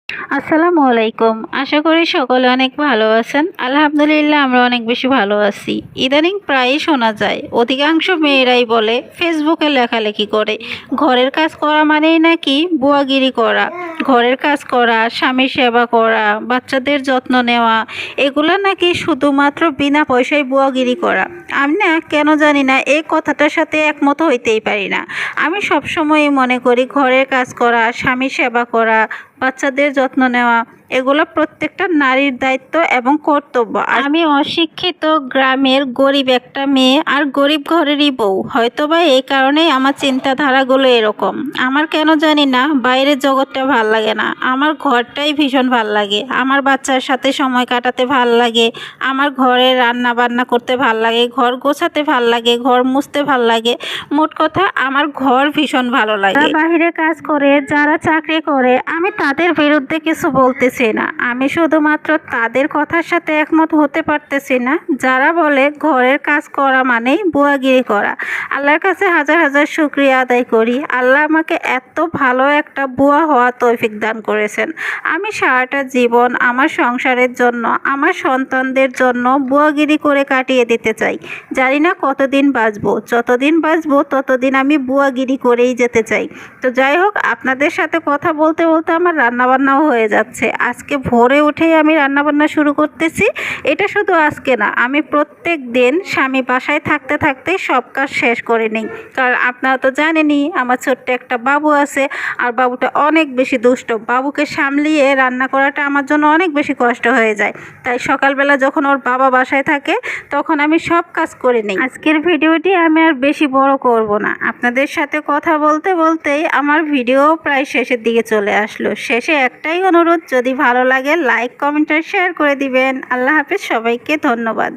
আসসালামু আলাইকুম। আশা করি সকলে অনেক ভালো আছেন। আলহামদুলিল্লাহ আমরা অনেক বেশি ভালো আছি। ইদানিং প্রায়ই শোনা যায় অধিকাংশ মেয়েরাই বলে ফেসবুকে লেখালেখি করে ঘরের কাজ করা মানেই নাকি বুয়াগিরি করা। ঘরের কাজ করা, স্বামীর সেবা করা, বাচ্চাদের যত্ন নেওয়া এগুলো নাকি শুধুমাত্র বিনা পয়সায় বুয়াগিরি করা। আমি না কেন জানি না এই কথাটার সাথে একমত হইতেই পারি না। আমি সবসময়ই মনে করি ঘরের কাজ করা, স্বামীর সেবা করা, বাচ্চাদের যত্ন নেওয়া এগুলো প্রত্যেকটা নারীর দায়িত্ব এবং কর্তব্য। আর আমি অশিক্ষিত গ্রামের গরিব একটা মেয়ে আর গরিব ঘরেরই বউ, হয়তোবা এই কারণেই আমার চিন্তাধারাগুলো এরকম। আমার কেন জানি না বাইরের জগৎটা ভাল লাগে না, আমার ঘরটাই ভীষণ ভাল লাগে। আমার বাচ্চার সাথে সময় কাটাতে ভাল লাগে, আমার ঘরে রান্না বান্না করতে ভাল লাগে, ঘর গোছাতে ভাল লাগে, ঘর মুছতে ভাল লাগে। মোট কথা আমার ঘর ভীষণ ভালো লাগে। যারা বাইরে কাজ করে, যারা চাকরি করে, আমি তাদের বিরুদ্ধে কিছু বলতেছি না, আমি শুধুমাত্র তাদের কথার সাথে একমত হতে পারতেছি না যারা বলে ঘরের কাজ করা মানেই বুয়াগিরি করা। আল্লাহর কাছে হাজার হাজার শুকরিয়া আদায় করি, আল্লাহ আমাকে এত ভালো একটা বুয়া হওয়া তৌফিক দান করেছেন। আমি সারাটা জীবন আমার সংসারের জন্য, আমার সন্তানদের জন্য বুয়াগিরি করে কাটিয়ে দিতে চাই। জানি না কতদিন বাঁচবো, যতদিন বাঁচবো ততদিন আমি বুয়াগিরি করেই যেতে চাই। তো যাই হোক, আপনাদের সাথে কথা বলতে বলতে আমার রান্নাবান্নাও হয়ে যাচ্ছে। আজকে ভোরে উঠেই আমি রান্নাবান্না শুরু করতেছি। এটা শুধু আজকে না, আমি প্রত্যেক দিন স্বামী বাসায় থাকতে থাকতেই সব কাজ শেষ করে নিই। কারণ আপনারা তো জানেনই আমার ছোট্ট একটা বাবু আছে, আর বাবুটা অনেক বেশি দুষ্ট। বাবুকে সামলিয়ে রান্না করাটা আমার জন্য অনেক বেশি কষ্ট হয়ে যায়। তাই সকালবেলা যখন ওর বাবা বাসায় থাকে তখন আমি সব কাজ করে নিই। আজকের ভিডিওটি আমি আর বেশি বড় করব না, আপনাদের সাথে কথা বলতে বলতেই আমার ভিডিও প্রায় শেষের দিকে চলে আসলো। শেষে একটাই অনুরোধ, যদি ভালো লাগে লাইক কমেন্ট আর শেয়ার করে দিবেন। আল্লাহ হাফেজ, সবাইকে ধন্যবাদ।